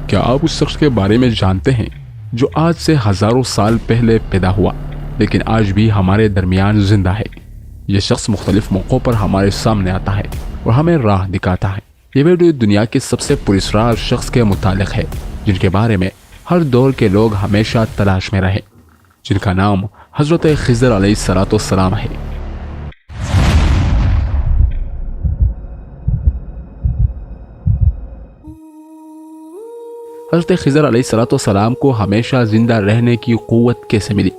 کیا آپ اس شخص کے بارے میں جانتے ہیں جو آج سے ہزاروں سال پہلے پیدا ہوا لیکن آج بھی ہمارے درمیان زندہ ہے؟ یہ شخص مختلف موقعوں پر ہمارے سامنے آتا ہے اور ہمیں راہ دکھاتا ہے۔ یہ ویڈیو دنیا کے سب سے پراسرار شخص کے متعلق ہے جن کے بارے میں ہر دور کے لوگ ہمیشہ تلاش میں رہے، جن کا نام حضرت خضر علیہ السلام ہے۔ حضرت خضر علیہ السلام کو ہمیشہ زندہ رہنے کی قوت کیسے ملی؟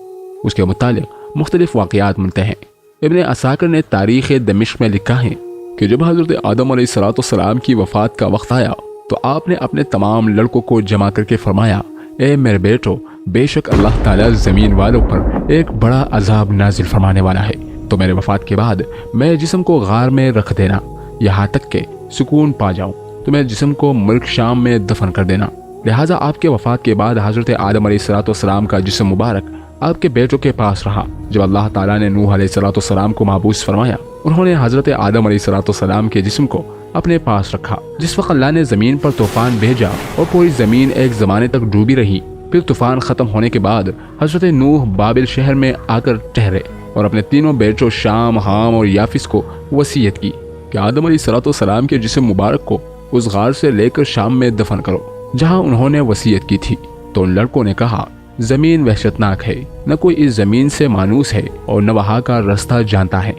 اس کے متعلق مختلف واقعات ملتے ہیں۔ ابن عساکر نے تاریخ دمشق میں لکھا ہے کہ جب حضرت آدم علیہ السلام کی وفات کا وقت آیا تو آپ نے اپنے تمام لڑکوں کو جمع کر کے فرمایا، اے میرے بیٹو، بے شک اللہ تعالیٰ زمین والوں پر ایک بڑا عذاب نازل فرمانے والا ہے، تو میرے وفات کے بعد میرے جسم کو غار میں رکھ دینا یہاں تک کہ سکون پا جاؤں، تو میرے جسم کو ملک شام میں دفن کر دینا۔ لہٰذا آپ کے وفات کے بعد حضرت آدم علیہ السلام کا جسم مبارک آپ کے بیٹوں کے پاس رہا۔ جب اللہ تعالیٰ نے نوح علیہ السلام کو محبوس فرمایا، انہوں نے حضرت آدم علیہ السلام کے جسم کو اپنے پاس رکھا۔ جس وقت اللہ نے زمین پر طوفان بھیجا اور پوری زمین ایک زمانے تک ڈوبی رہی، پھر طوفان ختم ہونے کے بعد حضرت نوح بابل شہر میں آ کر ٹھہرے اور اپنے تینوں بیٹوں شام، حام اور یافس کو وصیت کی کہ آدم علیہ السلام کے جسم مبارک کو اس غار سے لے کر شام میں دفن کرو جہاں انہوں نے وصیت کی تھی۔ تو ان لڑکوں نے کہا، زمین وحشتناک ہے، نہ کوئی اس زمین سے مانوس ہے اور نہ وہاں کا راستہ جانتا ہے۔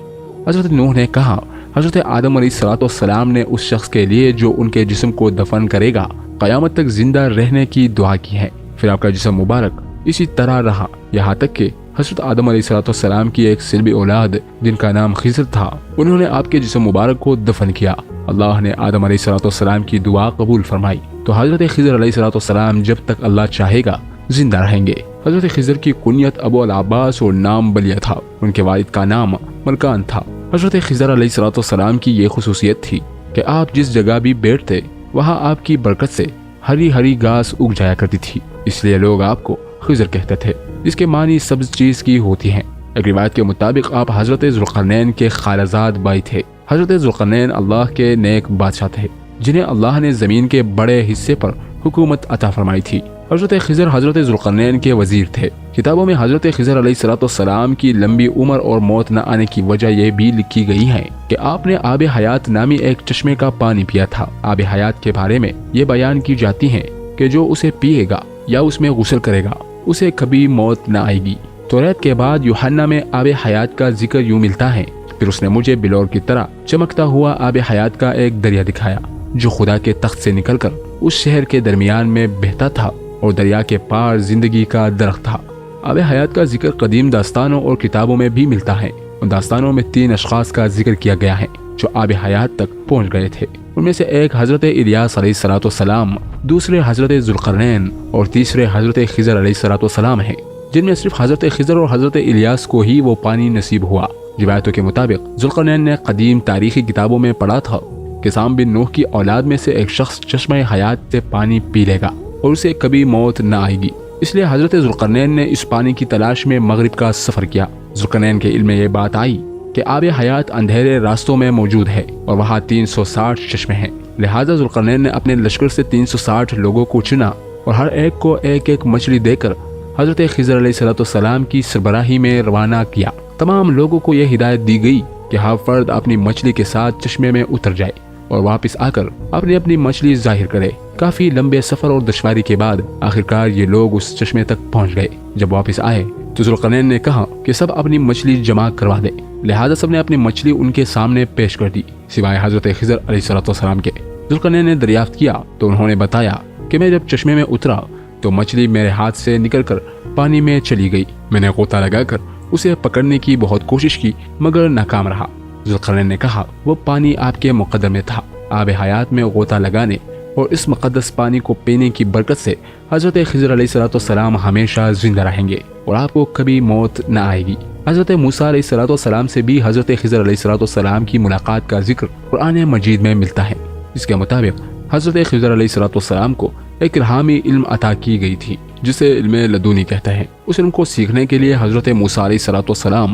حضرت نوح نے کہا، حضرت آدم علیہ السلام نے اس شخص کے لیے جو ان کے جسم کو دفن کرے گا قیامت تک زندہ رہنے کی دعا کی ہے۔ پھر آپ کا جسم مبارک اسی طرح رہا یہاں تک کہ حضرت آدم علیہ السلام کی ایک سلبی اولاد جن کا نام خضر تھا، انہوں نے آپ کے جسم مبارک کو دفن کیا۔ اللہ نے آدم علیہ السلام کی دعا قبول فرمائی، تو حضرت خضر علیہ السلام جب تک اللہ چاہے گا زندہ رہیں گے۔ حضرت خضر کی کنیت ابو العباس اور نام بلیہ تھا، ان کے والد کا نام ملکان تھا۔ حضرت خضر علیہ السلام کی یہ خصوصیت تھی کہ آپ جس جگہ بھی بیٹھتے وہاں آپ کی برکت سے ہری ہری گھاس اگ جایا کرتی تھی، اس لیے لوگ آپ کو خضر کہتے تھے، جس کے معنی سبز چیز کی ہوتی ہیں۔ ایک روایت کے مطابق آپ حضرت ذوالقرنین کے خالزاد بھائی تھے۔ حضرت ذوالقرنین اللہ کے نیک بادشاہ تھے جنہیں اللہ نے زمین کے بڑے حصے پر حکومت عطا فرمائی تھی۔ حضرت خضر حضرت ذوالقرنین کے وزیر تھے۔ کتابوں میں حضرت خضر علیہ السلام کی لمبی عمر اور موت نہ آنے کی وجہ یہ بھی لکھی گئی ہے کہ آپ نے آب حیات نامی ایک چشمے کا پانی پیا تھا۔ آب حیات کے بارے میں یہ بیان کی جاتی ہے کہ جو اسے پیے گا یا اس میں غسل کرے گا اسے کبھی موت نہ آئے گی۔ توریت کے بعد یوحنا میں آب حیات کا ذکر یوں ملتا ہے، پھر اس نے مجھے بلور کی طرح چمکتا ہوا آب حیات کا ایک دریا دکھایا جو خدا کے تخت سے نکل کر اس شہر کے درمیان میں بہتا تھا اور دریا کے پار زندگی کا درخت تھا۔ آب حیات کا ذکر قدیم داستانوں اور کتابوں میں بھی ملتا ہے۔ ان داستانوں میں 3 اشخاص کا ذکر کیا گیا ہے جو آب حیات تک پہنچ گئے تھے۔ ان میں سے ایک حضرت الیاس علیہ السلام، دوسرے حضرت ذوالقرنین اور تیسرے حضرت خضر علیہ السلام ہیں، جن میں صرف حضرت خضر اور حضرت الیاس کو ہی وہ پانی نصیب ہوا۔ روایتوں کے مطابق ذوالقرنین نے قدیم تاریخی کتابوں میں پڑھا تھا کہ سام بن نوح کی اولاد میں سے ایک شخص چشمہ حیات سے پانی پی لے گا اور اسے کبھی موت نہ آئے گی، اس لیے حضرت ذوالقرنین نے اس پانی کی تلاش میں مغرب کا سفر کیا۔ ذوالقرنین کے علم میں یہ بات آئی کہ آب حیات اندھیرے راستوں میں موجود ہے اور وہاں 360 چشمے ہیں۔ لہٰذا ذوالقرنین نے اپنے لشکر سے 360 لوگوں کو چنا اور ہر ایک کو ایک ایک مچھلی دے کر حضرت خضر علیہ السلام کی سربراہی میں روانہ کیا۔ تمام لوگوں کو یہ ہدایت دی گئی کہ ہر فرد اپنی مچھلی کے ساتھ چشمے میں اتر جائے اور واپس آ کر اپنی مچھلی ظاہر کرے۔ کافی لمبے سفر اور دشواری کے بعد آخرکار یہ لوگ اس چشمے تک پہنچ گئے۔ جب واپس آئے تو ذوالقرنین نے کہا کہ سب اپنی مچھلی جمع کروا دیں، لہٰذا سب نے اپنی مچھلی ان کے سامنے پیش کر دی سوائے حضرت خضر علیہ السلام کے۔ ذوالقرنین نے دریافت کیا تو انہوں نے بتایا کہ میں جب چشمے میں اترا تو مچھلی میرے ہاتھ سے نکل کر پانی میں چلی گئی۔ میں نے غوطہ لگا کر اسے پکڑنے کی بہت کوشش کی مگر ناکام رہا۔ ذوالقرنین نے کہا، وہ پانی آپ کے مقدر میں تھا۔ آب حیات میں غوطہ لگانے اور اس مقدس پانی کو پینے کی برکت سے حضرت خضر علیہ السلام ہمیشہ زندہ رہیں گے اور آپ کو کبھی موت نہ آئے گی۔ حضرت موسیٰ علیہ السلام سے بھی حضرت خضر علیہ السلام کی ملاقات کا ذکر قرآن مجید میں ملتا ہے۔ اس کے مطابق حضرت خضر علیہ السلام کو ایک الہامی علم عطا کی گئی تھی جسے علم لدونی کہتے ہیں۔ اس علم کو سیکھنے کے لیے حضرت موسیٰ علیہ السلام